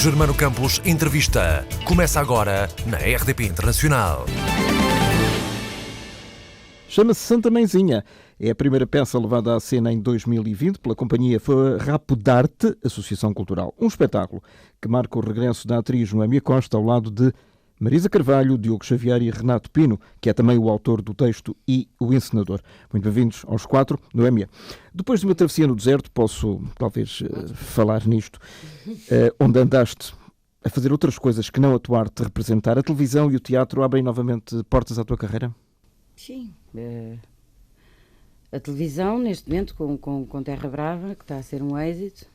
Germano Campos Entrevista. Começa agora na RDP Internacional. Chama-se Santa Mãezinha. É a primeira peça levada à cena em 2020 pela companhia Rapudarte, Associação Cultural. Um espetáculo que marca o regresso da atriz Noémia Costa ao lado de Marisa Carvalho, Diogo Xavier e Renato Pino, que é também o autor do texto e o encenador. Muito bem-vindos aos quatro. Noémia, depois de uma travessia no deserto, posso talvez falar nisto, onde andaste a fazer outras coisas que não atuar-te, representar, a televisão e o teatro abrem novamente portas à tua carreira? Sim. A televisão, neste momento, com Terra Brava, que está a ser um êxito,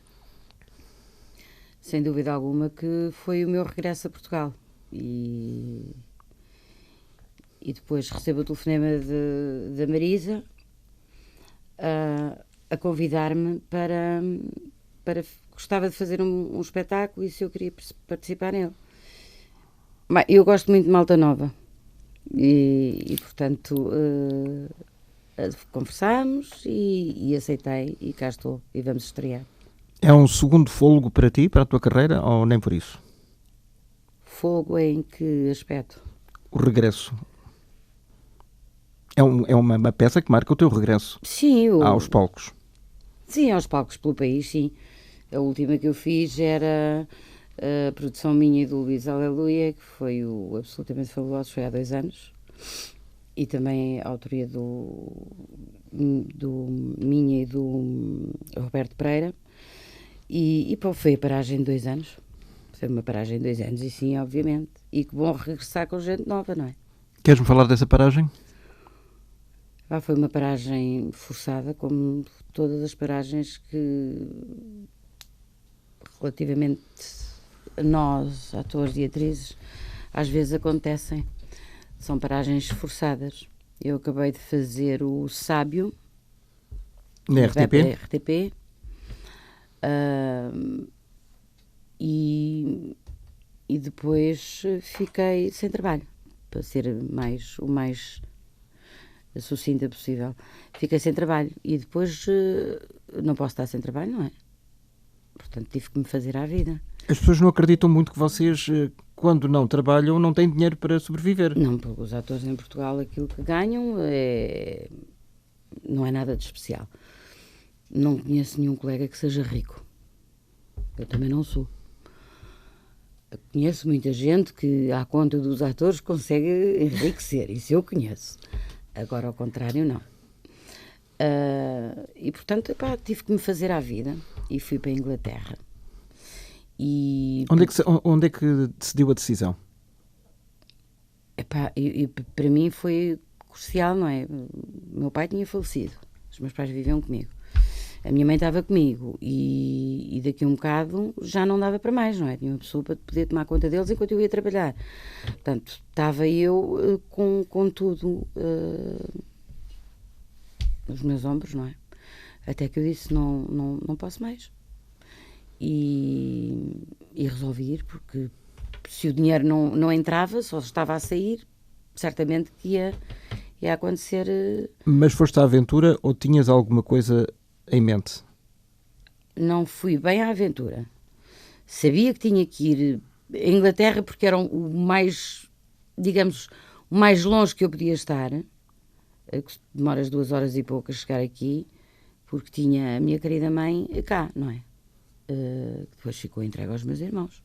sem dúvida alguma que foi o meu regresso a Portugal. E depois recebo o telefonema da Marisa a convidar-me para gostava de fazer um espetáculo e se eu queria participar nele. Bem, eu gosto muito de Malta Nova e portanto conversámos e aceitei e cá estou e vamos estrear. É um segundo fôlego para ti, para a tua carreira, ou nem por isso? Fogo em que aspecto? O regresso. É uma peça que marca o teu regresso. Sim, aos palcos. Sim, aos palcos pelo país, sim. A última que eu fiz era a produção minha e do Luís Aleluia, que foi o Absolutamente Fabuloso, foi há 2 anos. E também a autoria minha e do Roberto Pereira. E foi a paragem de 2 anos. Foi uma paragem de 2 anos, e sim, obviamente. E que bom regressar com gente nova, não é? Queres-me falar dessa paragem? Foi uma paragem forçada, como todas as paragens que, relativamente a nós, atores e atrizes, às vezes acontecem. São paragens forçadas. Eu acabei de fazer o Sábio, na RTP. E depois fiquei sem trabalho, para ser o mais sucinta possível. Fiquei sem trabalho e depois não posso estar sem trabalho, não é? Portanto, tive que me fazer à vida. As pessoas não acreditam muito que vocês, quando não trabalham, não têm dinheiro para sobreviver. Não, porque os atores em Portugal, aquilo que ganham não é nada de especial. Não conheço nenhum colega que seja rico. Eu também não sou. Eu conheço muita gente que, à conta dos atores, consegue enriquecer. Isso eu conheço. Agora, ao contrário, não. E, portanto, tive que me fazer à vida. E fui para a Inglaterra. Onde é que decidiu a decisão? Para mim foi crucial, não é? O meu pai tinha falecido. Os meus pais viviam comigo. A minha mãe estava comigo e daqui a um bocado já não dava para mais, não é? Tinha uma pessoa para poder tomar conta deles enquanto eu ia trabalhar. Portanto, estava eu com tudo nos meus ombros, não é? Até que eu disse, não posso mais. E resolvi ir, porque se o dinheiro não entrava, só estava a sair, certamente que ia acontecer... Mas foste à aventura ou tinhas alguma coisa em mente? Não fui bem à aventura. Sabia que tinha que ir à Inglaterra porque era o mais, digamos, o mais longe que eu podia estar. Demoras 2 horas e pouco a chegar aqui, porque tinha a minha querida mãe cá, não é? Depois ficou entregue aos meus irmãos.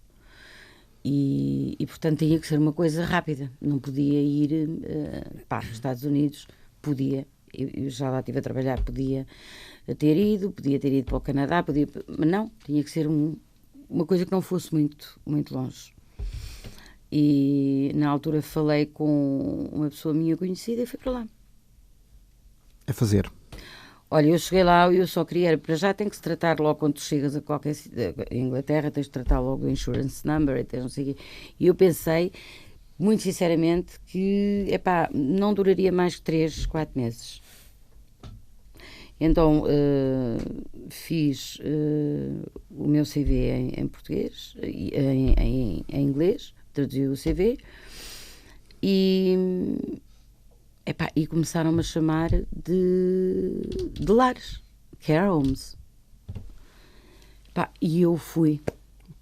E portanto tinha que ser uma coisa rápida. Não podia ir para os Estados Unidos. Podia, eu já lá estive a trabalhar, podia ter ido para o Canadá, mas não, tinha que ser uma coisa que não fosse muito, muito longe. E na altura falei com uma pessoa minha conhecida e fui para lá. A fazer? Olha, eu cheguei lá e eu só queria, para já tem que se tratar logo quando tu chegas a qualquer em Inglaterra, tens de tratar logo do insurance number e tens não sei o quê. E eu pensei, muito sinceramente, que não duraria mais que 3, 4 meses. Então fiz o meu CV em português, em inglês, traduzi o CV e começaram-me a chamar de lares, care homes. E eu fui.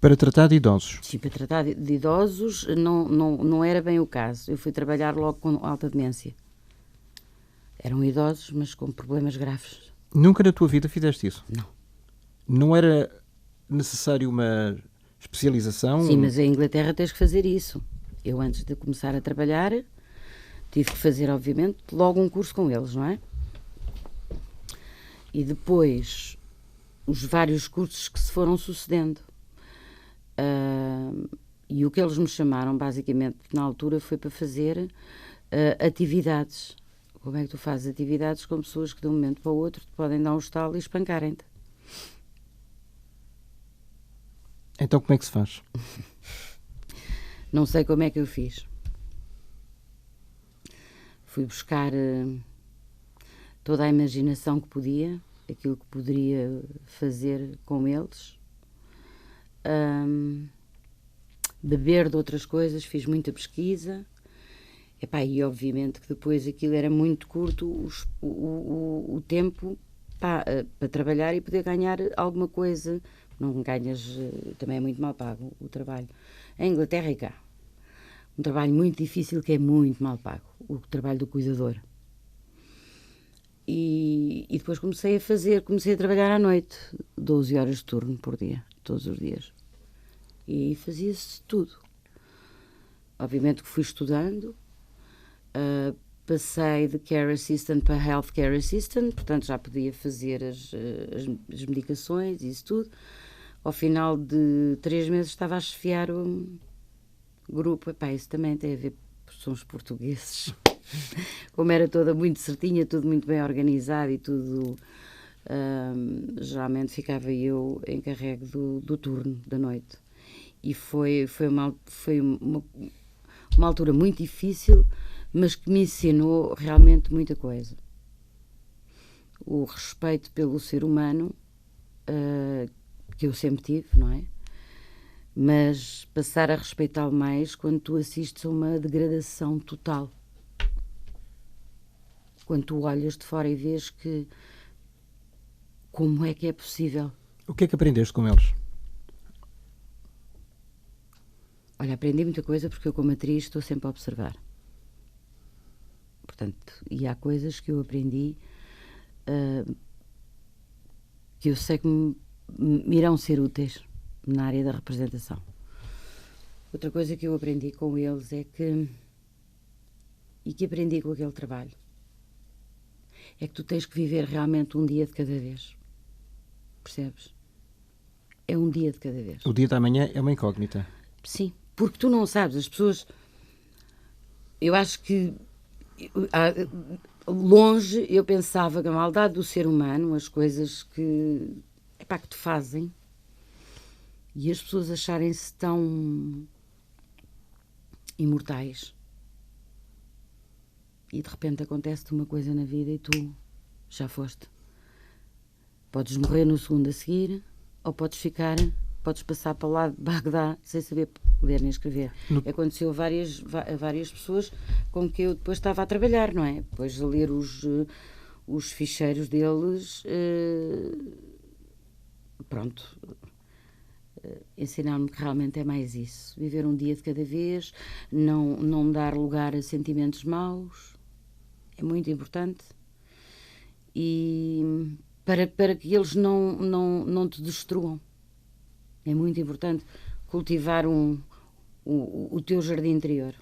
Para tratar de idosos? Sim, para tratar de idosos não era bem o caso. Eu fui trabalhar logo com alta demência. Eram idosos, mas com problemas graves. Nunca na tua vida fizeste isso? Não. Não era necessário uma especialização? Sim, mas em Inglaterra tens que fazer isso. Eu, antes de começar a trabalhar, tive que fazer, obviamente, logo um curso com eles, não é? E depois, os vários cursos que se foram sucedendo. E o que eles me chamaram, basicamente, na altura, foi para fazer atividades. Como é que tu fazes atividades com pessoas que de um momento para o outro te podem dar um estalo e espancarem-te? Então como é que se faz? Não sei como é que eu fiz. Fui buscar toda a imaginação que podia, aquilo que poderia fazer com eles. Beber de outras coisas, fiz muita pesquisa. Epá, e obviamente que depois aquilo era muito curto o tempo para trabalhar e poder ganhar alguma coisa. Não ganhas, também é muito mal pago o trabalho. Em Inglaterra e cá. Um trabalho muito difícil que é muito mal pago, o trabalho do cuidador. E depois comecei a trabalhar à noite, 12 horas de turno por dia, todos os dias. E fazia-se tudo. Obviamente que fui estudando, passei de Care Assistant para Healthcare Assistant, portanto já podia fazer as medicações e isso tudo. Ao final de 3 meses estava a chefiar o grupo. Epá, isso também tem a ver, são os portugueses. Como era toda muito certinha, tudo muito bem organizado e tudo... geralmente ficava eu encarregue do turno da noite. E foi uma altura muito difícil, mas que me ensinou realmente muita coisa. O respeito pelo ser humano, que eu sempre tive, não é? Mas passar a respeitá-lo mais quando tu assistes a uma degradação total. Quando tu olhas de fora e vês que como é que é possível. O que é que aprendeste com eles? Olha, aprendi muita coisa porque eu, como atriz, estou sempre a observar. Portanto, e há coisas que eu aprendi que eu sei que me irão ser úteis na área da representação. Outra coisa que eu aprendi com eles é que, e que aprendi com aquele trabalho, é que tu tens que viver realmente um dia de cada vez. Percebes? É um dia de cada vez. O dia da manhã é uma incógnita. Sim, porque tu não sabes, as pessoas... Eu acho que longe eu pensava que a maldade do ser humano, as coisas que te fazem, e as pessoas acharem-se tão imortais. E de repente acontece-te uma coisa na vida e tu já foste. Podes morrer no segundo a seguir, ou podes passar para o lado de Bagdá sem saber ler nem escrever. Aconteceu a várias pessoas com que eu depois estava a trabalhar, não é? Depois a ler os ficheiros deles, pronto, ensinaram-me que realmente é mais isso. Viver um dia de cada vez, não dar lugar a sentimentos maus, é muito importante. E para que eles não te destruam. É muito importante cultivar o teu jardim interior,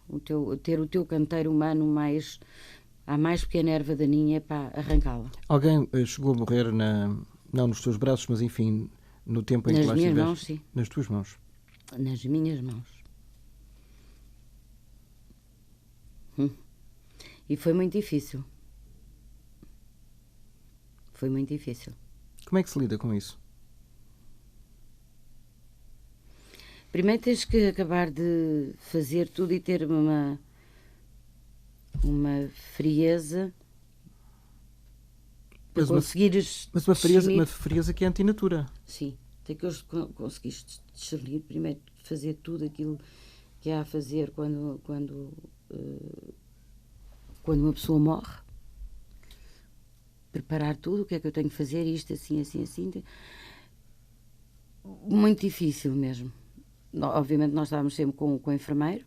ter o teu canteiro humano a mais pequena erva daninha para arrancá-la. Alguém chegou a morrer, não nos teus braços, mas enfim, no tempo em que lá estiveste? Nas minhas mãos, sim. Nas tuas mãos? Nas minhas mãos. E foi muito difícil. Foi muito difícil. Como é que se lida com isso? Primeiro tens que acabar de fazer tudo e ter uma frieza para conseguires... Mas uma frieza que é antinatura. Sim, tem que conseguir discernir, primeiro fazer tudo aquilo que há a fazer quando uma pessoa morre. Preparar tudo, o que é que eu tenho que fazer, isto, assim, assim, assim. Muito difícil mesmo. obviamente nós estávamos sempre com o enfermeiro.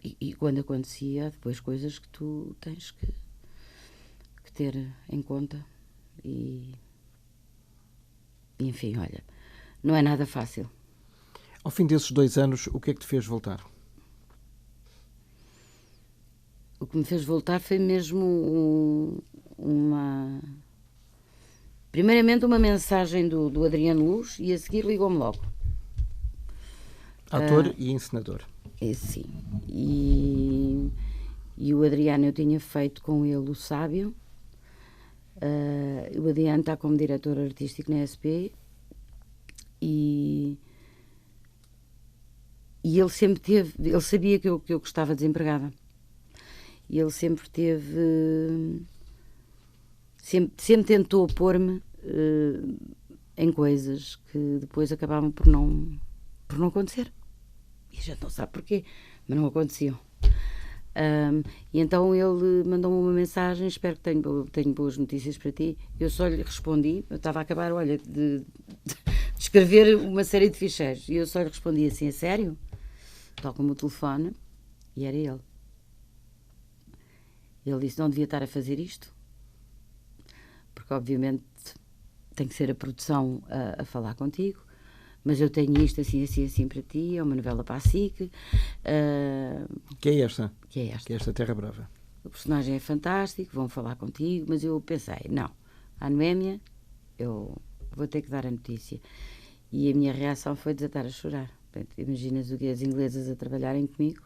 E quando acontecia, depois coisas que tu tens que ter em conta. E enfim, olha, não é nada fácil. Ao fim desses 2 anos, o que é que te fez voltar? O que me fez voltar foi mesmo primeiramente uma mensagem do Adriano Luz, e a seguir ligou-me logo. Ator e encenador. Sim. E o Adriano, eu tinha feito com ele o Sábio. O Adriano está como diretor artístico na SP. E ele sempre ele sabia que eu estava desempregada. E ele sempre sempre tentou pôr-me em coisas que depois acabavam por não acontecer. E a gente não sabe porquê, mas não aconteciam. E então ele mandou-me uma mensagem: espero que tenho boas notícias para ti. Eu só lhe respondi, eu estava a acabar, olha, de escrever uma série de ficheiros, e eu só lhe respondi assim: a sério? Toca-me o telefone, e era ele. Ele disse: não devia estar a fazer isto, porque obviamente tem que ser a produção a falar contigo, mas eu tenho isto assim, assim, assim para ti, é uma novela para a SIC. Que é esta? Que é esta. Que é esta Terra Brava. O personagem é fantástico, vão falar contigo, mas eu pensei, não, à Noémia eu vou ter que dar a notícia. E a minha reação foi desatar a chorar. Portanto, imaginas o que as inglesas a trabalharem comigo,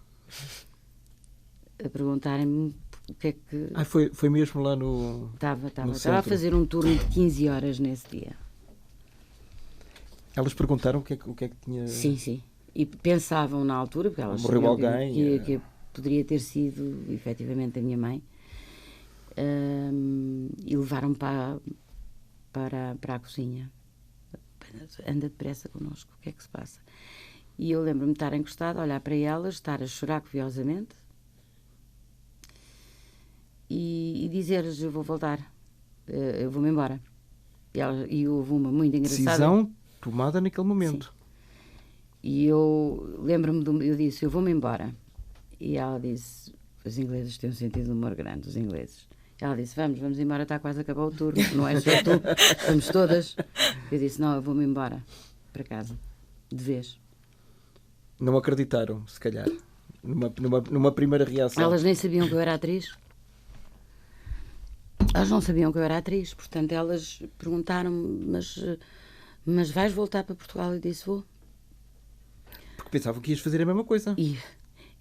a perguntarem-me o que é que... Foi mesmo lá no... Estava a fazer um turno de 15 horas nesse dia. Elas perguntaram o que é que tinha... Sim. E pensavam na altura, porque elas morreu alguém, que poderia ter sido efetivamente a minha mãe, e levaram-me para a cozinha. Anda depressa connosco, o que é que se passa? E eu lembro-me de estar encostada, olhar para elas, estar a chorar copiosamente e dizer-lhes: eu vou voltar, eu vou-me embora. E houve uma muito engraçada... Decisão tomada naquele momento. Sim. E eu lembro-me, eu disse: eu vou-me embora. E ela disse: os ingleses têm um sentido de humor grande, os ingleses. Ela disse: vamos embora, está quase a acabar o turno, não é só tu, estamos todas. Eu disse: não, eu vou-me embora para casa, de vez. Não acreditaram, se calhar, numa primeira reação. Elas nem sabiam que eu era atriz. Elas não sabiam que eu era atriz, portanto elas perguntaram-me: mas vais voltar para Portugal? Eu disse: vou. Porque pensavam que ias fazer a mesma coisa. E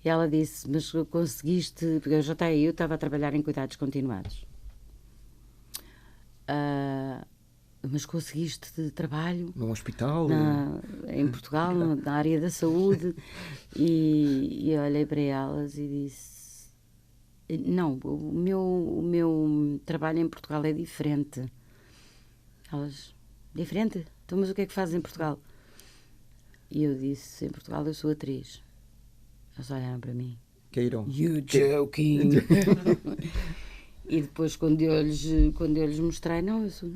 ela disse: mas conseguiste... Porque eu estava a trabalhar em cuidados continuados. Mas conseguiste trabalho... Num hospital? Em Portugal, na área da saúde. E eu olhei para elas e disse: não, o meu trabalho em Portugal é diferente. Elas: diferente? Então, mas o que é que fazes em Portugal? E eu disse: em Portugal eu sou atriz. Eles olharam para mim: Caíram. You joking. E depois, quando eu lhes mostrei: não, eu sou...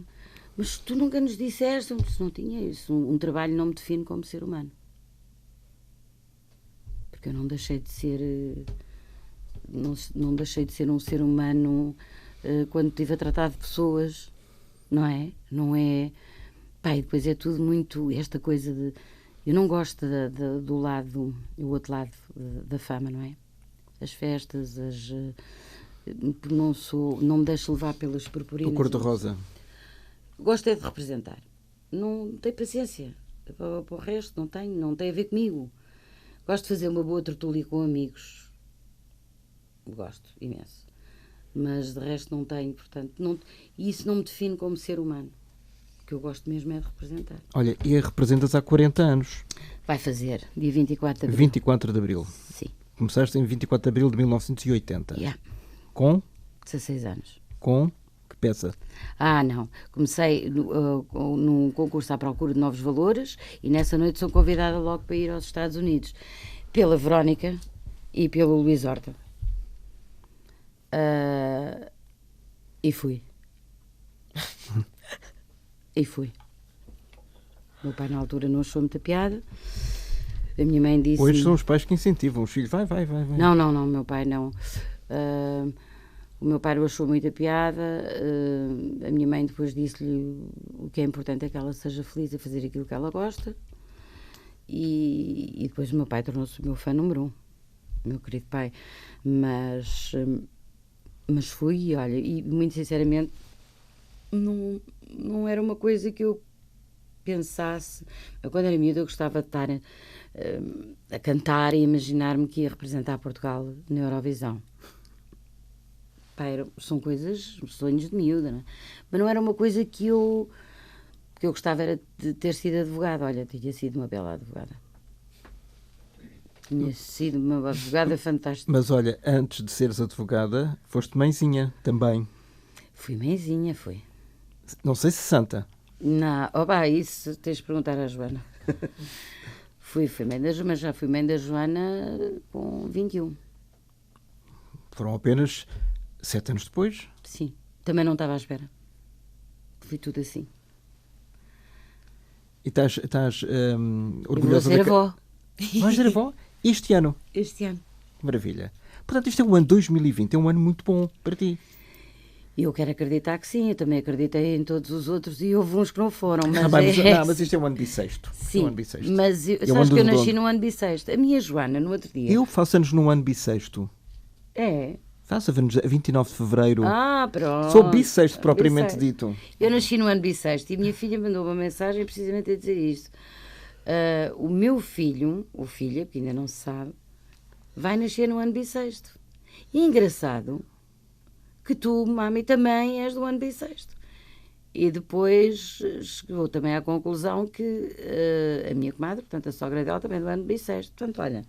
Mas tu nunca nos disseste. Eu disse: não tinha isso. Um trabalho não me define como ser humano. Porque eu não deixei de ser... Não deixei de ser um ser humano quando estive a tratar de pessoas, não é? Não é... Pá, e depois é tudo muito... Esta coisa de... Eu não gosto do outro lado da fama, não é? As festas, não me deixo levar pelas purpurinas. O cor-de-rosa. Gosto é de representar. Não tenho paciência para o resto, não tem a ver comigo. Gosto de fazer uma boa tertúlia com amigos. Gosto imenso. Mas de resto não tenho, portanto, e isso não me define como ser humano. O que eu gosto mesmo é de representar. Olha, e a representas há 40 anos. Vai fazer, dia 24 de abril. 24 de abril. Sim. Começaste em 24 de abril de 1980. Yeah. Com? 16 anos. Com que peça? Não. Comecei num concurso à procura de novos valores e nessa noite sou convidada logo para ir aos Estados Unidos. Pela Verónica e pelo Luís Horta. E fui. meu pai na altura não achou muita piada. A minha mãe disse... Hoje são os pais que incentivam os filhos. Vai. Não, meu pai não. O meu pai não achou muita piada. A minha mãe depois disse-lhe o que é importante é que ela seja feliz a fazer aquilo que ela gosta. E depois o meu pai tornou-se o meu fã número 1. Meu querido pai. Mas fui, olha, e muito sinceramente não era uma coisa que eu pensasse. Quando era miúda eu gostava de estar a cantar e imaginar-me que ia representar Portugal na Eurovisão. São coisas, sonhos de miúda, não é? Mas não era uma coisa que eu gostava era de ter sido advogada. Olha, tinha sido uma bela advogada. Tinha sido uma advogada fantástica. Mas olha, antes de seres advogada, foste mãezinha também. Fui mãezinha, fui. Não sei se santa. Não, isso tens de perguntar à Joana. fui mãe da Joana, mas já fui mãe da Joana com 21. Foram apenas 7 anos depois? Sim, também não estava à espera. Foi tudo assim. E estás orgulhosa da avó. Vais ser avó? Este ano? Este ano. Maravilha. Portanto, este é o ano 2020, é um ano muito bom para ti. Eu quero acreditar que sim, eu também acreditei em todos os outros e houve uns que não foram. Mas, mas isto é um ano bissexto. Sim, é um ano bissexto. Mas sabes que eu nasci num ano bissexto. A minha Joana, no outro dia... Eu faço anos num ano bissexto. É? Faço anos a 29 de fevereiro. Pronto. Sou bissexto, propriamente dito. Eu nasci no ano bissexto e a minha filha mandou uma mensagem precisamente a dizer isto. O meu filho, ou filha, que ainda não se sabe, vai nascer no ano bissexto. E é engraçado que tu, mami, também és do ano bissexto. E depois chegou também à conclusão que a minha comadre, portanto a sogra dela, também é do ano bissexto. Portanto, olha...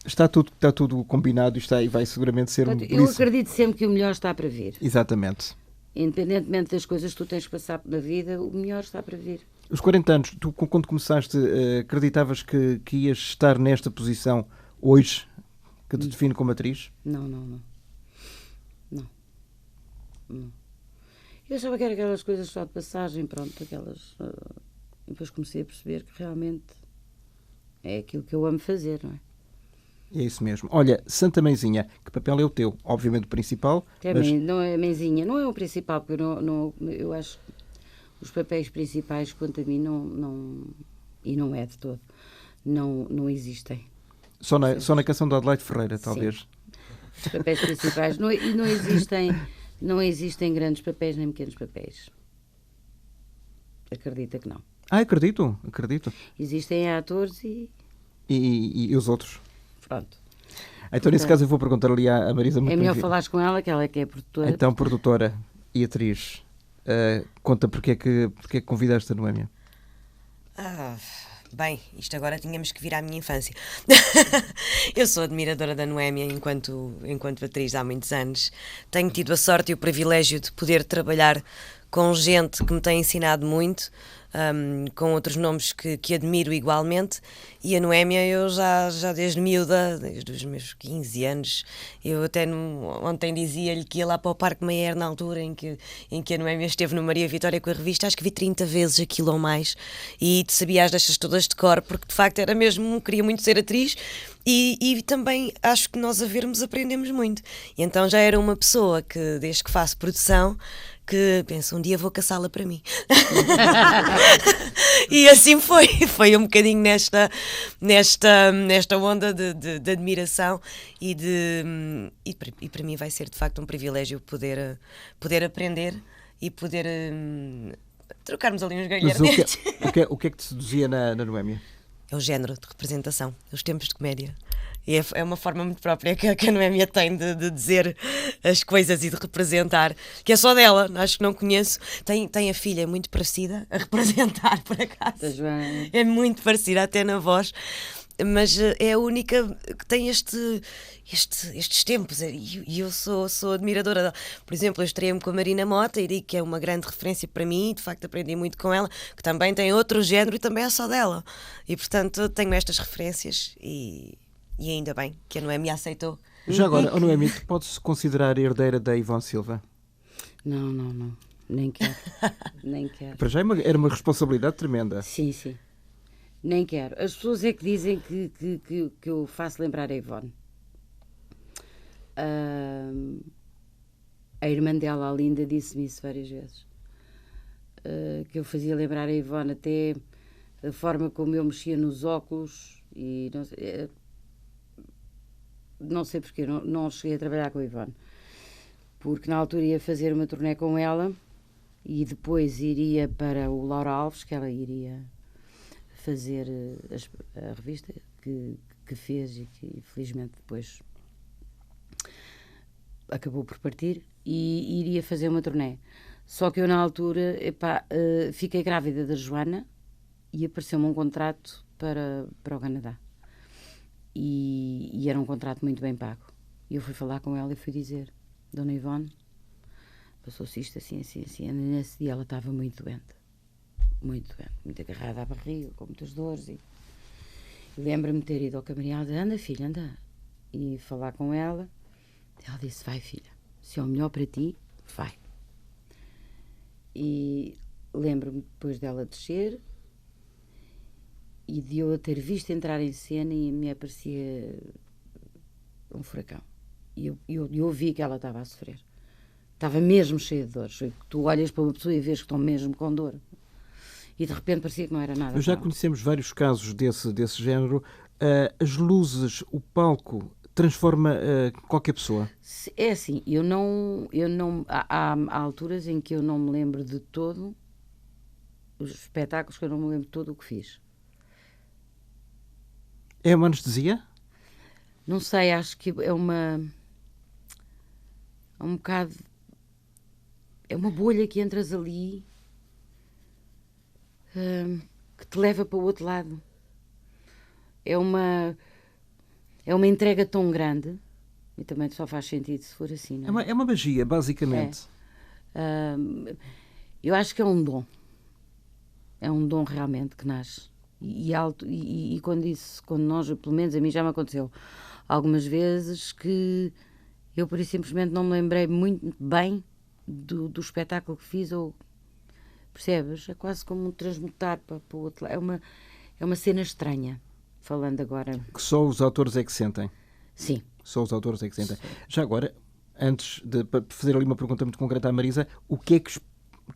Está tudo combinado e vai seguramente ser um Eu acredito sempre que o melhor está para vir. Exatamente. Independentemente das coisas que tu tens que passar na vida, o melhor está para vir. Os 40 anos, tu quando começaste, acreditavas que ias estar nesta posição hoje, que te define como atriz? Não. Eu achava que era aquelas coisas só de passagem, pronto, aquelas... Depois comecei a perceber que realmente é aquilo que eu amo fazer, não é? É isso mesmo. Olha, Santa Mãezinha, que papel é o teu? Obviamente o principal. Mas... Não é a mãezinha, não é o principal, porque eu acho que os papéis principais, quanto a mim, e não é de todo, não existem. Só na canção de Adelaide Ferreira, talvez. Sim. Os papéis principais não existem grandes papéis nem pequenos papéis. Acredita que não. Acredito. Existem atores E os outros? Pronto. Então, nesse caso, eu vou perguntar ali à Marisa. É melhor falares com ela, que ela é que é produtora. Então, produtora e atriz, conta porque é que convidaste a Noémia. Bem, isto agora tínhamos que vir à minha infância. Eu sou admiradora da Noémia enquanto atriz há muitos anos. Tenho tido a sorte e o privilégio de poder trabalhar com gente que me tem ensinado muito, com outros nomes que admiro igualmente, e a Noémia eu já desde miúda, desde os meus 15 anos, eu até ontem dizia-lhe que ia lá para o Parque Mayer na altura em que a Noémia esteve no Maria Vitória com a revista, acho que vi 30 vezes aquilo ou mais, e sabia as deixas todas de cor, porque de facto era mesmo, queria muito ser atriz, e também acho que nós a vermos aprendemos muito, e então já era uma pessoa que, desde que faço produção, que penso, um dia vou caçá-la para mim. E assim foi um bocadinho nesta onda de admiração e para mim vai ser de facto um privilégio poder aprender e poder trocarmos ali uns galhardetes. O que é que te seduzia na Noémia? É o género de representação, os tempos de comédia. E é uma forma muito própria que a Noémia tem de dizer as coisas e de representar, que é só dela, acho que não conheço. Tem a filha muito parecida a representar, por acaso. É muito parecida até na voz, mas é a única que tem estes tempos, e eu sou admiradora dela. Por exemplo, eu estreiei-me com a Marina Mota e digo que é uma grande referência para mim, de facto aprendi muito com ela, que também tem outro género e também é só dela. E portanto tenho estas referências e ainda bem que a Noémia aceitou. Já agora, a Noémia, tu podes-se considerar herdeira da Ivone Silva? Não. Nem quero. Nem quero. Para já era uma responsabilidade tremenda. Sim, sim. Nem quero. As pessoas é que dizem que eu faço lembrar a Ivone. A irmã dela, a Linda, disse-me isso várias vezes. Que eu fazia lembrar a Ivone, até a forma como eu mexia nos óculos e não sei porquê, não cheguei a trabalhar com a Ivone. Porque na altura ia fazer uma turnê com ela e depois iria para o Laura Alves, que ela iria fazer a revista que fez e que infelizmente depois acabou por partir, e iria fazer uma turnê. Só que eu na altura fiquei grávida da Joana e apareceu-me um contrato para o Canadá. E era um contrato muito bem pago. E eu fui falar com ela e fui dizer: Dona Ivone, passou-se isto assim. E nesse dia ela estava muito doente, muito agarrada à barriga, com muitas dores. E lembro-me de ter ido ao camarim, ela disse: anda filha, anda. E falar com ela. Ela disse: vai filha, se é o melhor para ti, vai. E lembro-me depois dela descer e de eu a ter visto entrar em cena e me aparecia um furacão. E eu vi que ela estava a sofrer. Estava mesmo cheia de dores. Tu olhas para uma pessoa e vês que estão mesmo com dor. E de repente parecia que não era nada. Já conhecemos vários casos desse género. As luzes, o palco, transforma qualquer pessoa? É assim, eu não há alturas em que eu não me lembro de todo os espetáculos, que eu não me lembro de todo o que fiz. É uma anestesia? Não sei, acho que é um bocado, é uma bolha que entras ali, que te leva para o outro lado. É uma entrega tão grande, e também só faz sentido se for assim, não é? É uma magia, basicamente. Eu acho que é um dom. É um dom realmente que nasce. E quando nós, pelo menos a mim já me aconteceu algumas vezes, que eu por isso simplesmente não me lembrei muito bem do espetáculo que fiz, ou percebes? É quase como transmutar para o outro lado. É uma cena estranha, falando agora. Que só os autores é que sentem. Sim. Só os autores é que sentem. Já agora, antes de fazer ali uma pergunta muito concreta à Marisa, o que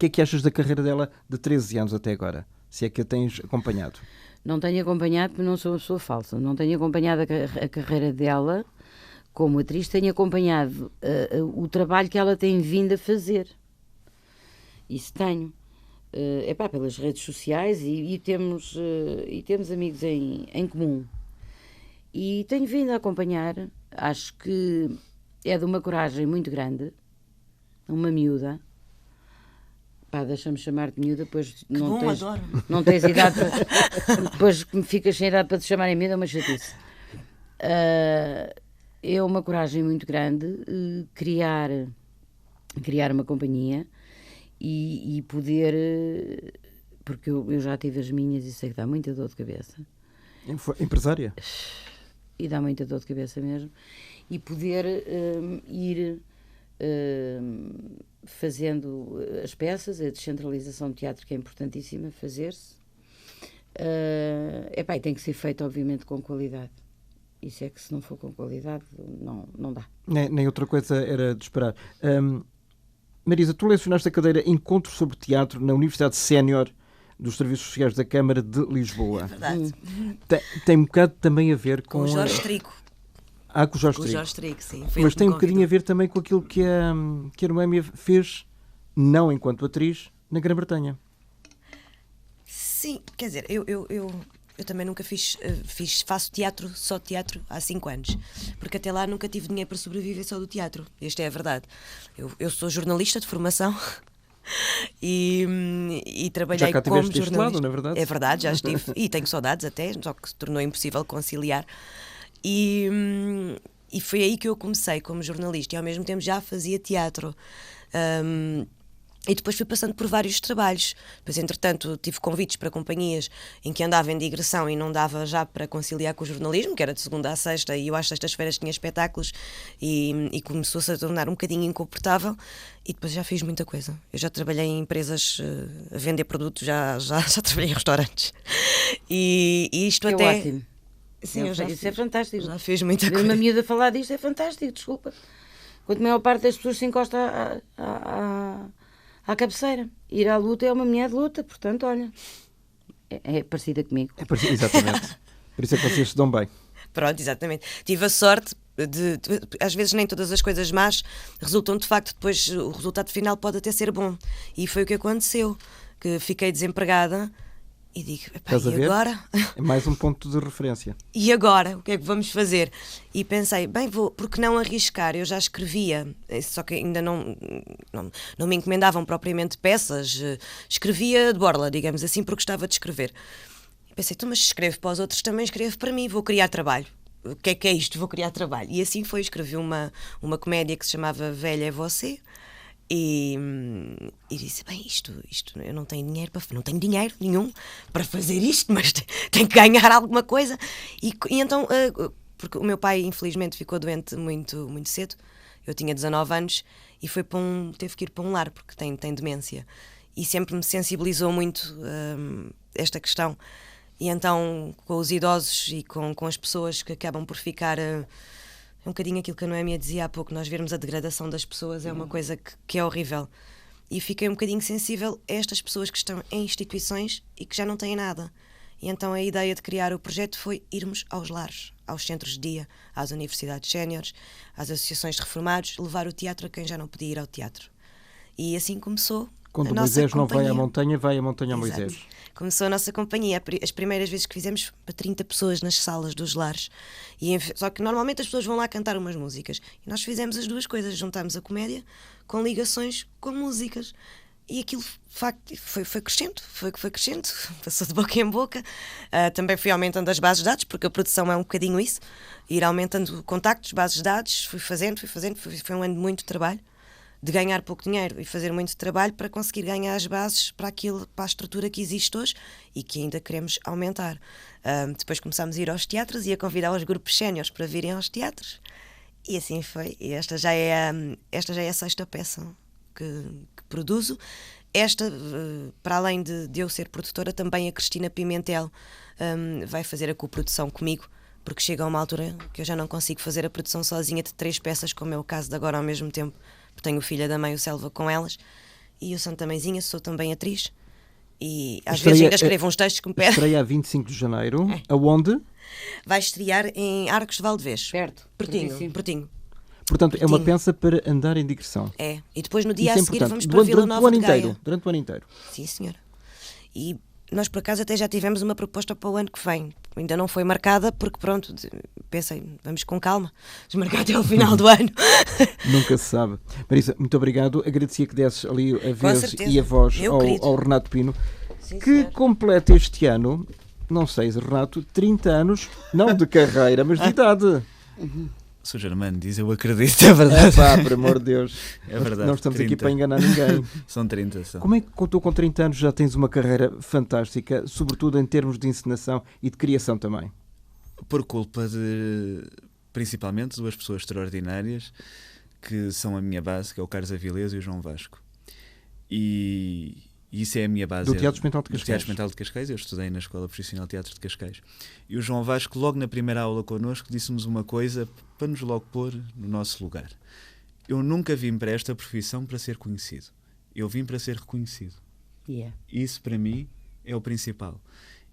é que achas da carreira dela de 13 anos até agora? Se é que a tens acompanhado? Não tenho acompanhado porque não sou uma pessoa falsa. Não tenho acompanhado a carreira dela como atriz. Tenho acompanhado o trabalho que ela tem vindo a fazer. Isso tenho. Pelas redes sociais e temos amigos em comum. E tenho vindo a acompanhar. Acho que é de uma coragem muito grande. Uma miúda. Deixa-me chamar-te miúda, depois não tens idade para, depois que me ficas sem idade para te chamarem miúda, é uma chatice. É uma coragem muito grande criar uma companhia e poder, porque eu já tive as minhas e sei que dá muita dor de cabeça. Empresária? E dá muita dor de cabeça mesmo. E poder ir fazendo as peças, a descentralização do teatro, que é importantíssima fazer-se. E tem que ser feito, obviamente, com qualidade. Isso é que, se não for com qualidade, não dá. Nem outra coisa era de esperar. Marisa, tu lecionaste a cadeira Encontro sobre Teatro na Universidade Sénior dos Serviços Sociais da Câmara de Lisboa. É verdade. Tem um bocado também a ver com... Com o Jorge Trigo. Com o Jorge Trigo. Com o Jorge Trigo, sim. Mas tem um bocadinho a ver também com aquilo que a Noémia fez, não enquanto atriz, na Grã-Bretanha. Sim, quer dizer, eu também nunca faço teatro, só teatro, há 5 anos. Porque até lá nunca tive dinheiro para sobreviver só do teatro. Esta é a verdade. Eu sou jornalista de formação e trabalhei como jornalista. Lado, não é verdade? É verdade, já estive. E tenho saudades até, só que se tornou impossível conciliar. E foi aí que eu comecei como jornalista e ao mesmo tempo já fazia teatro. E depois fui passando por vários trabalhos. Depois, entretanto, tive convites para companhias em que andava em digressão e não dava já para conciliar com o jornalismo, que era de segunda à sexta, e eu às sextas-feiras tinha espetáculos, e começou-se a tornar um bocadinho incomportável. E depois já fiz muita coisa. Eu já trabalhei em empresas a vender produtos, já trabalhei em restaurantes. E isto É até... ótimo. Sim, Isso é fantástico. já fiz muita Ver coisa. uma miúda falar disto é fantástico, desculpa. Quanto a maior parte das pessoas se encosta à cabeceira. Ir à luta é uma mulher de luta, portanto, olha, é parecida comigo. Exatamente. Por isso é que vocês se dão bem. Pronto, exatamente. Tive a sorte às vezes nem todas as coisas más resultam de facto, depois o resultado final pode até ser bom. E foi o que aconteceu, que fiquei desempregada e digo, e agora? É mais um ponto de referência. E agora? O que é que vamos fazer? E pensei, porque não arriscar? Eu já escrevia, só que ainda não me encomendavam propriamente peças, escrevia de borla, digamos assim, porque gostava de escrever. E pensei, mas se escrevo para os outros, também escrevo para mim, vou criar trabalho. O que é isto? Vou criar trabalho. E assim foi, escrevi uma comédia que se chamava Velha é Você. E disse, isto eu não tenho dinheiro nenhum para fazer isto, mas tenho que ganhar alguma coisa. E então, porque o meu pai infelizmente ficou doente muito, muito cedo, eu tinha 19 anos e teve que ir para um lar porque tem demência, e sempre me sensibilizou muito esta questão. E então, com os idosos e com as pessoas que acabam por ficar... É um bocadinho aquilo que a Noémia dizia há pouco, nós vermos a degradação das pessoas é uma coisa que é horrível. E fiquei um bocadinho sensível a estas pessoas que estão em instituições e que já não têm nada. E então a ideia de criar o projeto foi irmos aos lares, aos centros de dia, às universidades séniores, às associações de reformados, levar o teatro a quem já não podia ir ao teatro. E assim começou. Quando a o nossa Moisés companhia. vai a montanha ao Exato. Moisés. Começou a nossa companhia, as primeiras vezes que fizemos para 30 pessoas nas salas dos lares. Só que normalmente as pessoas vão lá cantar umas músicas. E nós fizemos as duas coisas, juntámos a comédia com ligações com músicas. E aquilo, de facto, foi crescendo, foi crescendo, passou de boca em boca. Também fui aumentando as bases de dados, porque a produção é um bocadinho isso. Ir aumentando contactos, bases de dados, fui fazendo. Foi um ano de muito trabalho, de ganhar pouco dinheiro e fazer muito trabalho para conseguir ganhar as bases para a estrutura que existe hoje e que ainda queremos aumentar. Depois começámos a ir aos teatros e a convidar os grupos séniores para virem aos teatros, e assim foi. E esta já é a sexta peça que produzo. Esta, para além de eu ser produtora, também a Cristina Pimentel vai fazer a coprodução comigo, porque chega a uma altura que eu já não consigo fazer a produção sozinha de 3 peças, como é o caso de agora ao mesmo tempo. Tenho o Filha da Mãe, o Selva, com elas, e eu sou também sou também atriz, e às vezes ainda escrevo uns textos que me pedem. Estreia a 25 de janeiro, aonde? Vai estrear em Arcos de Valdevez. Pertinho. Portanto, é uma peça para andar em digressão. É, e depois no dia a seguir vamos para durante Vila Nova de Gaia. Durante o ano inteiro. Sim, senhora. E nós, por acaso, até já tivemos uma proposta para o ano que vem. Ainda não foi marcada, porque pronto, pensei, vamos com calma, desmarcar até ao final do ano. Nunca se sabe. Marisa, muito obrigado. Agradecia que desses ali a vez certeza. E a voz ao Renato Pino, Sim, que senhor. completa este ano, não sei, Renato, 30 anos, não de carreira, mas de idade. Sou Germano, diz, eu acredito, é verdade. Por amor de Deus. É verdade. Não estamos 30. aqui para enganar ninguém. São 30. Como é que tu com 30 anos já tens uma carreira fantástica, sobretudo em termos de encenação e de criação também? Por culpa de, principalmente, 2 pessoas extraordinárias que são a minha base, que é o Carlos Avilés e o João Vasco. E isso é a minha base. Do Teatro Experimental de Cascais. Do Teatro Experimental de Cascais, eu estudei na Escola Profissional de Teatro de Cascais. E o João Vasco, logo na primeira aula connosco, disse-nos uma coisa para nos logo pôr no nosso lugar. Eu nunca vim para esta profissão para ser conhecido. Eu vim para ser reconhecido. Yeah. Isso, para mim, é o principal.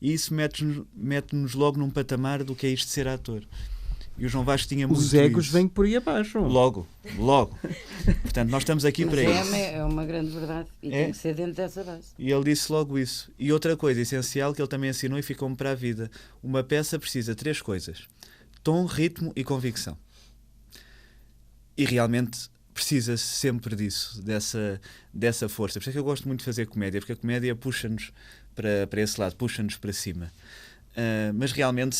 E isso mete-nos logo num patamar do que é isto de ser ator. E o João Vasco tinha muito isso. Os egos vêm por aí abaixo. Logo. Portanto, nós estamos aqui para isso. É uma grande verdade e tem que ser dentro dessa base. E ele disse logo isso. E outra coisa essencial que ele também ensinou e ficou-me para a vida. Uma peça precisa de 3 coisas: tom, ritmo e convicção. E realmente precisa-se sempre disso, dessa força. Por isso é que eu gosto muito de fazer comédia, porque a comédia puxa-nos para esse lado, puxa-nos para cima. Mas realmente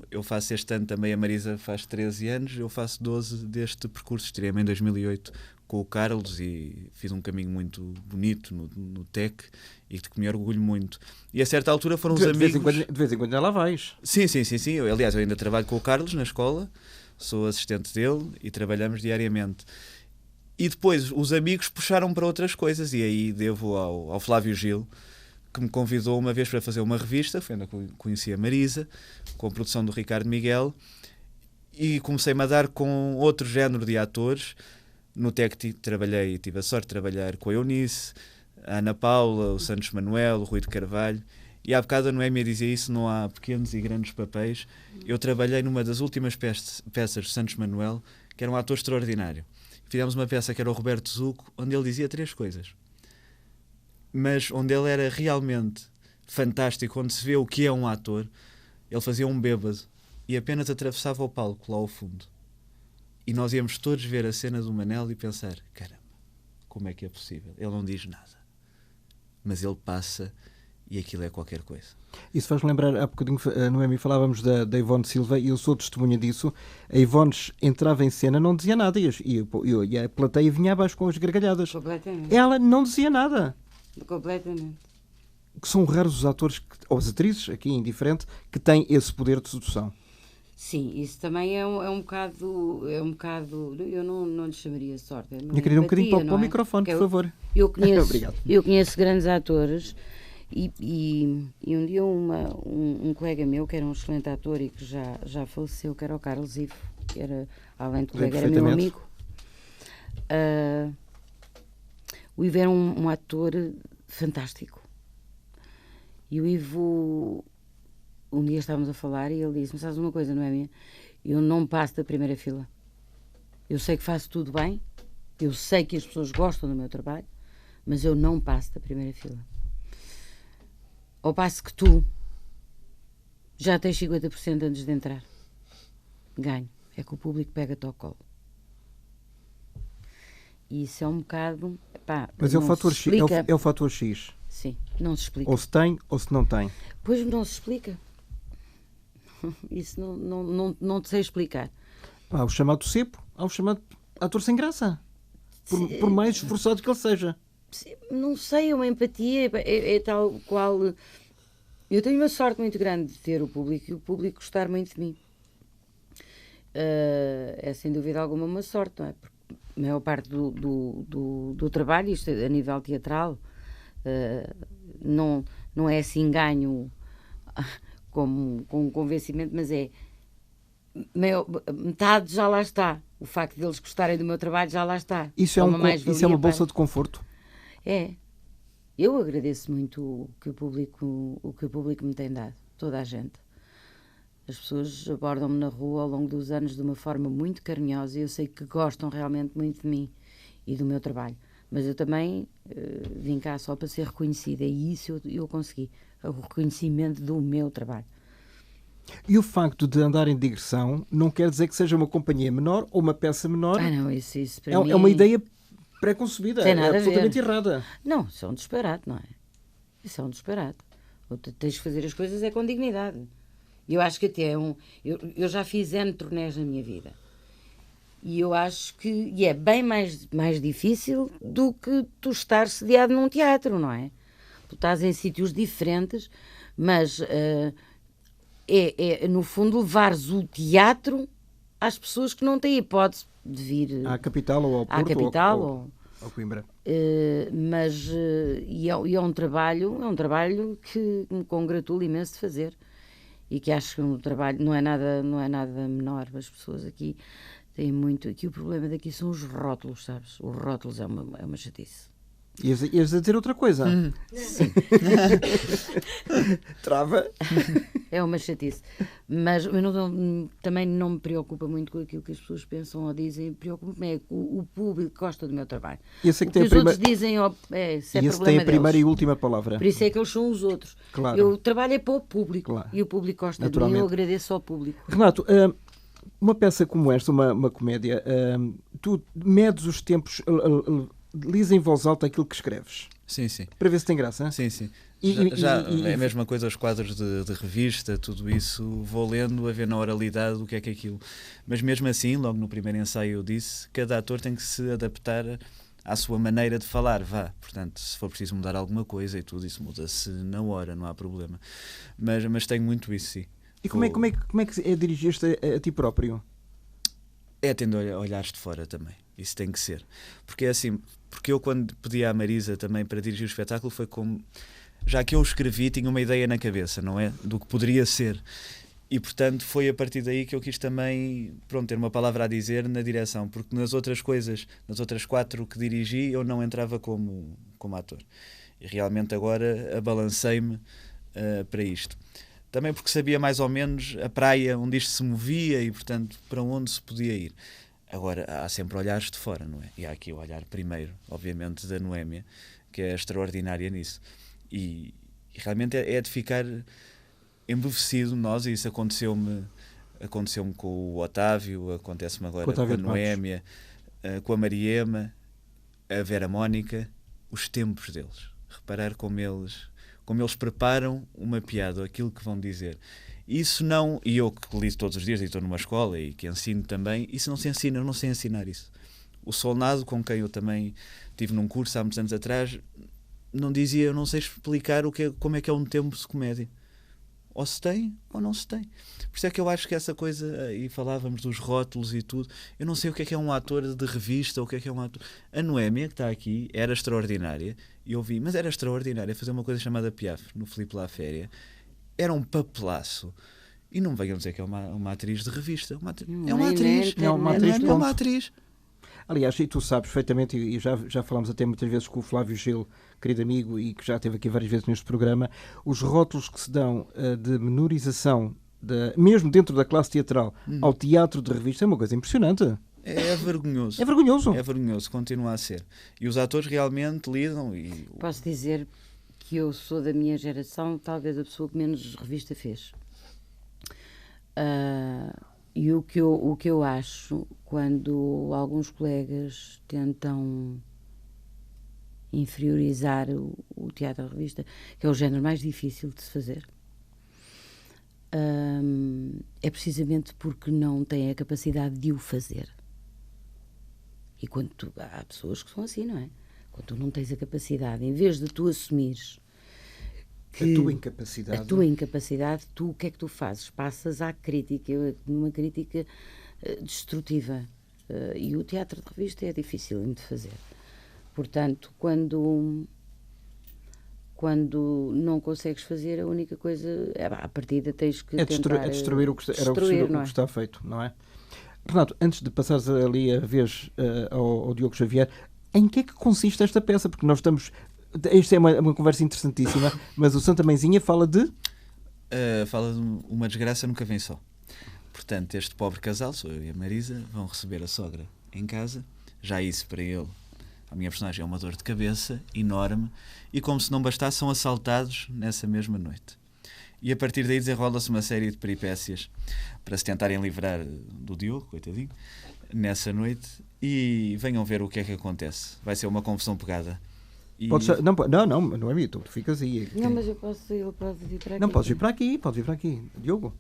eu faço este ano também, a Marisa faz 13 anos, eu faço 12 deste percurso, estreei-me em 2008 com o Carlos e fiz um caminho muito bonito no TEC e de que me orgulho muito. E a certa altura foram os amigos... De vez em quando já lá vais. Sim. Aliás, eu ainda trabalho com o Carlos na escola, sou assistente dele e trabalhamos diariamente. E depois os amigos puxaram para outras coisas e aí devo ao Flávio Gil, que me convidou uma vez para fazer uma revista, foi onde eu conheci a Marisa, com a produção do Ricardo Miguel, e comecei-me a dar com outro género de atores. No TEC tive a sorte de trabalhar com a Eunice, a Ana Paula, o Santos Manuel, o Rui de Carvalho, e há bocado a Noémia dizia isso, não há pequenos e grandes papéis. Eu trabalhei numa das últimas peças de Santos Manuel, que era um ator extraordinário. Fizemos uma peça que era o Roberto Zucco, onde ele dizia 3 coisas, mas onde ele era realmente fantástico, onde se vê o que é um ator. Ele fazia um bêbado e apenas atravessava o palco lá ao fundo. E nós íamos todos ver a cena do Manel e pensar, caramba, como é que é possível? Ele não diz nada, mas ele passa e aquilo é qualquer coisa. Isso faz lembrar, há bocadinho, Noemi, falávamos da Ivone Silva e eu sou testemunha disso. A Ivone entrava em cena, não dizia nada e a plateia vinha abaixo com as gargalhadas. Completamente. Ela não dizia nada. Completamente. Que são raros os atores, ou as atrizes, aqui indiferente, que têm esse poder de sedução. Sim, isso também é um bocado, eu não lhe chamaria sorte. Minha querida, um bocadinho para o microfone, por favor. Eu conheço grandes atores e um dia um colega meu, que era um excelente ator e que já faleceu, que era o Carlos Ivo, que era, além de colega, era meu amigo. O Ivo era um ator fantástico. E o Ivo... Um dia estávamos a falar e ele disse: mas sabes uma coisa, não é minha? Eu não passo da primeira fila. Eu sei que faço tudo bem, eu sei que as pessoas gostam do meu trabalho, mas eu não passo da primeira fila. Ao passo que tu já tens 50% antes de entrar. Ganho. É que o público pega-te ao colo. E isso é um bocado... Pá, mas é o fator X. É o fator X. Sim, não se explica. Ou se tem, ou se não tem. Pois não se explica. Isso não te sei explicar. Há o chamado cepo, há o chamado ator sem graça. Por mais esforçado que ele seja. Não sei, é uma empatia, é tal qual... Eu tenho uma sorte muito grande de ter o público e o público gostar muito de mim. É sem dúvida alguma uma sorte, não é? Porque a maior parte do trabalho, isto a nível teatral, não é assim ganho com convencimento, mas é metade já lá está. O facto de eles gostarem do meu trabalho já lá está. Isso é uma bolsa de conforto. É. Eu agradeço muito o que o público me tem dado, toda a gente. As pessoas abordam-me na rua ao longo dos anos de uma forma muito carinhosa e eu sei que gostam realmente muito de mim e do meu trabalho. Mas eu também vim cá só para ser reconhecida e isso eu consegui. O reconhecimento do meu trabalho. E o facto de andar em digressão não quer dizer que seja uma companhia menor ou uma peça menor. Não, isso para mim... É uma ideia pré-concebida, tem nada é absolutamente errada. Não, isso é um disparate, não é? Isso é um disparate. Tens de fazer as coisas com dignidade. Eu acho que até eu já fiz N turnés na minha vida. E eu acho que é bem mais difícil do que tu estar sediado num teatro, não é? Tu estás em sítios diferentes, mas no fundo levares o teatro às pessoas que não têm hipótese de vir à capital ou ao Porto ou Coimbra. Mas é um trabalho que me congratulo imenso de fazer e que acho que um trabalho não é nada menor. As pessoas aqui têm muito... Aqui o problema daqui são os rótulos, sabes? Os rótulos é uma chatice. Ias a dizer outra coisa. Sim. Trava. É uma chatice. Mas também não me preocupa muito com aquilo que as pessoas pensam ou dizem. Preocupa-me é que o público gosta do meu trabalho. O que os outros dizem isso é problema deles. Tem a primeira e última palavra. Por isso é que eles são os outros. Claro. Eu trabalho para o público. Claro. E o público gosta de mim. Eu agradeço ao público. Renato, uma peça como esta, uma comédia, tu medes os tempos lês em voz alta aquilo que escreves, Sim, sim. para ver se tem graça. Hein? Sim, sim. E- Já e- é a mesma coisa, os quadros de revista, tudo isso, vou lendo a ver na oralidade o que é aquilo. Mas mesmo assim, logo no primeiro ensaio eu disse, cada ator tem que se adaptar à sua maneira de falar, vá. Portanto, se for preciso mudar alguma coisa e tudo, isso muda-se na hora, não há problema. Mas tenho muito isso, sim. E como é que é dirigir-te a ti próprio? É tendo olhares de fora também, isso tem que ser. Porque é assim, porque eu quando pedi à Marisa também para dirigir o espetáculo foi como, já que eu escrevi, tinha uma ideia na cabeça, não é? Do que poderia ser. E portanto foi a partir daí que eu quis também, pronto, ter uma palavra a dizer na direção, porque nas outras coisas, nas outras 4 que dirigi, eu não entrava como ator. E realmente agora abalancei-me para isto. Também porque sabia mais ou menos a praia onde isto se movia e, portanto, para onde se podia ir. Agora, há sempre olhares de fora, não é? E há aqui o olhar primeiro, obviamente, da Noémia, que é extraordinária nisso. E realmente é de ficar embevecido nós, e isso aconteceu-me com o Otávio, acontece-me agora com a Noémia, com a Mariema, a Vera Mónica, os tempos deles. Reparar como eles preparam uma piada, aquilo que vão dizer. Isso não, e eu que lido todos os dias e estou numa escola e que ensino também, isso não se ensina, eu não sei ensinar isso. O Solnado, com quem eu também tive num curso há muitos anos atrás, não dizia, eu não sei explicar como é que é um tempo de comédia. Ou se tem, ou não se tem. Por isso é que eu acho que essa coisa, e falávamos dos rótulos e tudo, eu não sei o que é um ator de revista, o que é um ator... A Noémia, que está aqui, era extraordinária, e eu vi, mas era extraordinária fazer uma coisa chamada Piaf, no Filipe La Féria. Era um papelaço. E não venham dizer que é uma atriz de revista. É uma atriz. É uma atriz, É uma atriz. Aliás, e tu sabes perfeitamente, e já falámos até muitas vezes com o Flávio Gil, querido amigo, e que já esteve aqui várias vezes neste programa, os rótulos que se dão de menorização, mesmo dentro da classe teatral, ao teatro de revista, é uma coisa impressionante. É vergonhoso. É vergonhoso. É vergonhoso, continua a ser. E os atores realmente lidam e... Posso dizer que eu sou da minha geração, talvez a pessoa que menos revista fez. E o que eu acho, quando alguns colegas tentam inferiorizar o teatro de revista, que é o género mais difícil de se fazer, é precisamente porque não têm a capacidade de o fazer. E há pessoas que são assim, não é? Quando tu não tens a capacidade, em vez de tu assumires a tua incapacidade, tu o que é que tu fazes? Passas à crítica, numa crítica destrutiva. E o teatro de revista é difícil de fazer. Portanto, quando não consegues fazer, a única coisa, à partida tens que tentar... É destruir o que está feito, não é? Renato, antes de passares ali a vez ao Diogo Xavier, em que é que consiste esta peça? Porque nós estamos... Esta é uma conversa interessantíssima, mas o Santa Mãezinha fala de... Fala de uma desgraça nunca vem só. Portanto, este pobre casal, sou eu e a Marisa, vão receber a sogra em casa. Já isso para ele, a minha personagem, é uma dor de cabeça enorme, e como se não bastasse, são assaltados nessa mesma noite. E a partir daí desenrola-se uma série de peripécias para se tentarem livrar do Diogo, coitadinho, nessa noite, e venham ver o que é que acontece. Vai ser uma confusão pegada. E... Não é mito, tu ficas aí. Não, mas ele pode vir para aqui. Não, podes vir para aqui. Diogo.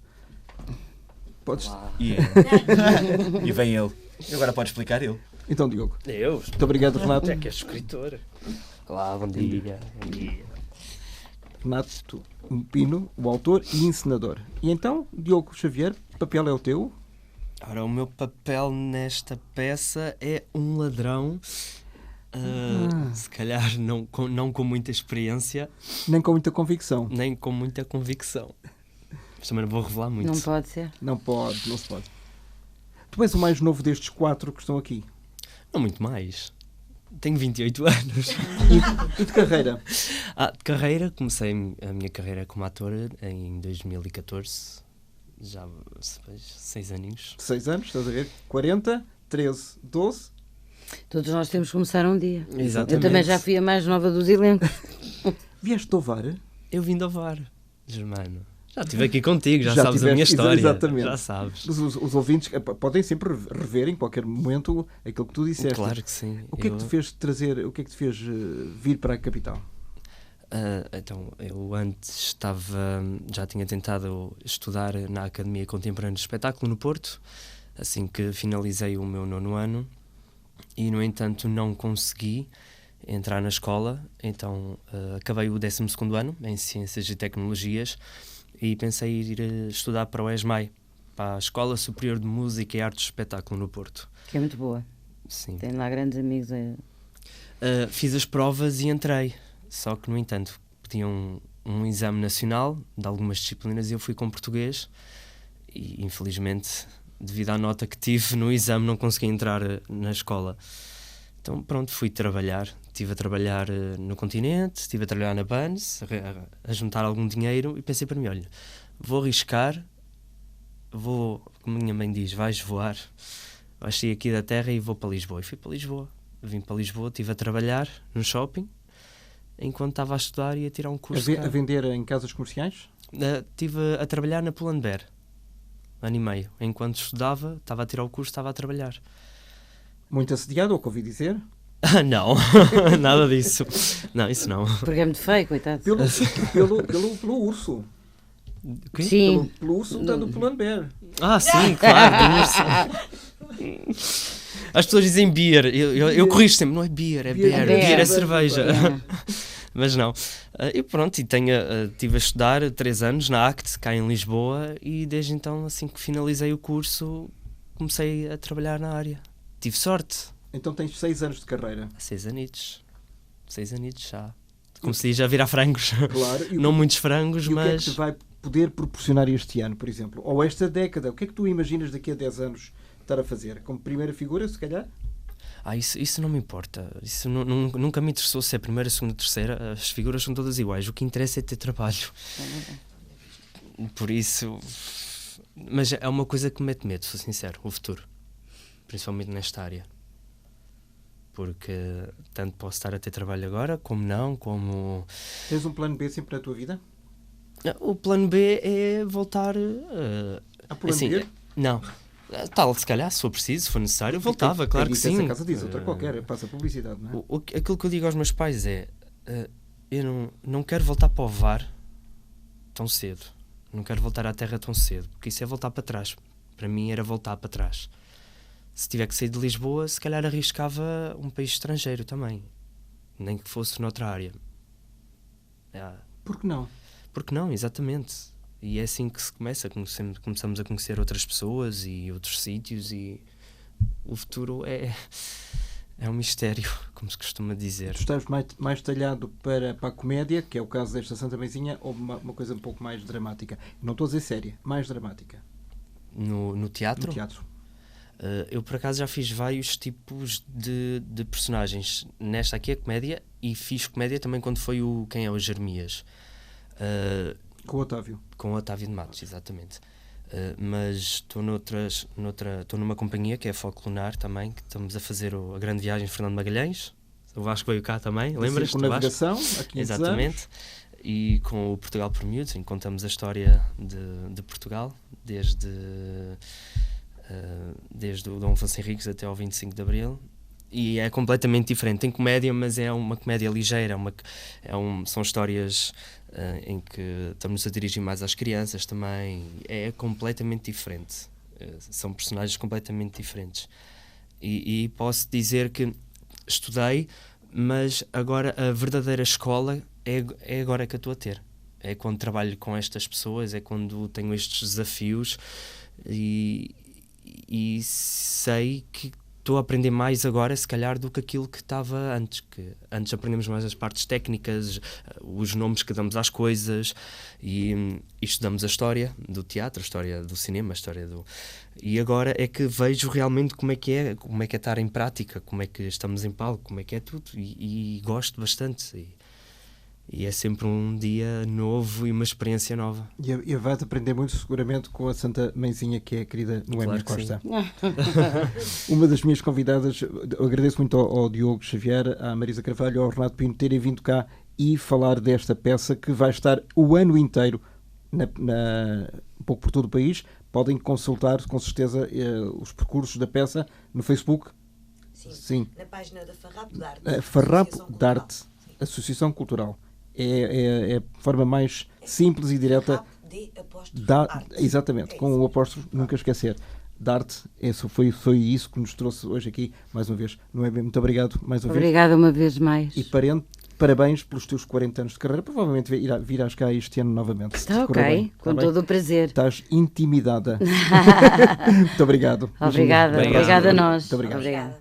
Podes... E vem ele. E agora pode explicar ele. Então, Diogo. Eu? Muito obrigado, Renato. É que és escritor. Olá, bom dia. Renato Pino, o autor e encenador. E então, Diogo Xavier, o papel é o teu? Ora, o meu papel nesta peça é um ladrão, se calhar não com muita experiência. Nem com muita convicção. Nem com muita convicção. Mas também não vou revelar muito. Não pode ser? Não se pode. Tu és o mais novo destes 4 que estão aqui? Não muito mais. Tenho 28 anos. E de carreira? De carreira, comecei a minha carreira como ator em 2014. Já 6 aninhos. 6 anos, estás a ver? 40, 13, 12. Todos nós temos que começar um dia. Exatamente. Eu também já fui a mais nova dos elencos. Vieste de Ovar? Eu vim de Ovar, Germano. Já estive aqui contigo, já sabes a minha tiveste, história. exatamente. Já sabes. Os ouvintes podem sempre rever em qualquer momento aquilo que tu disseste. Claro que sim. O que é que te fez trazer, o que é que te fez vir para a capital? Então, eu antes já tinha tentado estudar na Academia Contemporânea de Espetáculo no Porto, assim que finalizei o meu 9º ano, e no entanto não consegui entrar na escola, então acabei o 12º ano em Ciências e Tecnologias e pensei em ir estudar para o ESMAI, para a Escola Superior de Música e Artes de Espetáculo no Porto. Que é muito boa. Sim. Tem lá grandes amigos. Fiz as provas e entrei, só que no entanto pediam um exame nacional de algumas disciplinas e eu fui com português e infelizmente, devido à nota que tive no exame, não consegui entrar na escola. Então pronto, fui trabalhar. Estive a trabalhar no continente, estive a trabalhar na Bans, a juntar algum dinheiro e pensei para mim, olha, vou arriscar, como minha mãe diz, vais voar, vais sair aqui da terra e vou para Lisboa. E fui para Lisboa. Vim para Lisboa, estive a trabalhar no shopping, enquanto estava a estudar e a tirar um curso. A vender em casas comerciais? Estive a trabalhar na Pull&Bear, ano e meio. Enquanto estudava, estava a tirar o curso, estava a trabalhar. Muito assediado, ou que ouvi dizer? Não, nada disso. Não, isso não. Porque é muito feio, coitado. Pelo urso. Okay? Sim. Pelo urso está do Pull&Bear. Sim, claro. As pessoas dizem beer. Eu corrijo sempre, não é beer, é beer. Beer é cerveja. Mas não. E pronto, estive a estudar 3 anos na ACT, cá em Lisboa, e desde então, assim que finalizei o curso, comecei a trabalhar na área. Tive sorte. Então tens 6 anos de carreira. 6 anitos. 6 anitos já. Comecei já a virar frangos. Claro. Não muitos frangos, mas... o que é que mas... te vai poder proporcionar este ano, por exemplo? Ou esta década? O que é que tu imaginas daqui a 10 anos estar a fazer? Como primeira figura, se calhar? Isso não me importa. Isso nunca me interessou se é primeira, segunda, terceira. As figuras são todas iguais. O que interessa é ter trabalho. Por isso... Mas é uma coisa que me mete medo, sou sincero, o futuro. Principalmente nesta área. Porque tanto posso estar a ter trabalho agora, como não, como... Tens um plano B sempre na tua vida? O plano B é voltar... A plano B? Não. Tal, se calhar, se for preciso, se for necessário, voltava, claro que sim. Essa casa diz outra qualquer, passa publicidade, não é? Aquilo que eu digo aos meus pais é... eu não quero voltar para o VAR tão cedo. Não quero voltar à terra tão cedo, porque isso é voltar para trás. Para mim era voltar para trás. Se tiver que sair de Lisboa, se calhar arriscava um país estrangeiro também. Nem que fosse noutra área. Por que não? Porque não, exatamente. E é assim que se começa. Começamos a conhecer outras pessoas e outros sítios e o futuro é um mistério, como se costuma dizer. Tu estás mais talhado para a comédia, que é o caso desta Santa Mãezinha, ou uma coisa um pouco mais dramática? Não estou a dizer séria, mais dramática. No teatro? No teatro. Eu, por acaso, já fiz vários tipos de personagens. Nesta aqui é comédia, e fiz comédia também quando foi Quem é o Jeremias. Com o Otávio. Com o Otávio de Matos, exatamente. Mas estou numa companhia que é a Foco Lunar também, que estamos a fazer a grande viagem de Fernando Magalhães. O Vasco veio cá também, lembras-te? Com navegação, há 500 exatamente. Anos. E com o Portugal por Miúdos, em que contamos a história de Portugal, desde o Dom Afonso Henriques até ao 25 de Abril, e é completamente diferente. Tem comédia, mas é uma comédia ligeira, são histórias em que estamos a dirigir mais às crianças também. É completamente diferente. São personagens completamente diferentes. E posso dizer que estudei, mas agora a verdadeira escola é agora que eu estou a ter. É quando trabalho com estas pessoas, é quando tenho estes desafios e sei que estou a aprender mais agora, se calhar, do que aquilo que estava antes. Que antes aprendemos mais as partes técnicas, os nomes que damos às coisas, e estudamos a história do teatro, a história do cinema, a história do... E agora é que vejo realmente como é que é estar em prática, como é que estamos em palco, como é que é tudo, e gosto bastante. E é sempre um dia novo e uma experiência nova. E vai-te aprender muito seguramente com a Santa Mãezinha, que é a querida Noémia Costa. Uma das minhas convidadas, eu agradeço muito ao Diogo Xavier, à Marisa Carvalho, ao Renato Pinto terem vindo cá e falar desta peça que vai estar o ano inteiro um pouco por todo o país. Podem consultar, com certeza, os percursos da peça no Facebook. Sim. Na página da Farrapo de Arte. Farrapo de Arte, Associação Cultural. É a forma mais simples e direta. Farrapo de apóstrofe arte. Exatamente, com o apóstrofe, nunca esquecer. Da arte, foi isso que nos trouxe hoje aqui, mais uma vez. Não é bem? Muito obrigado mais uma vez. Obrigada uma vez mais. E parabéns pelos teus 40 anos de carreira. Provavelmente virás cá este ano novamente. Está ok, com todo o prazer. Estás intimidada. Muito obrigado. Obrigada a nós. Muito obrigado. Obrigada.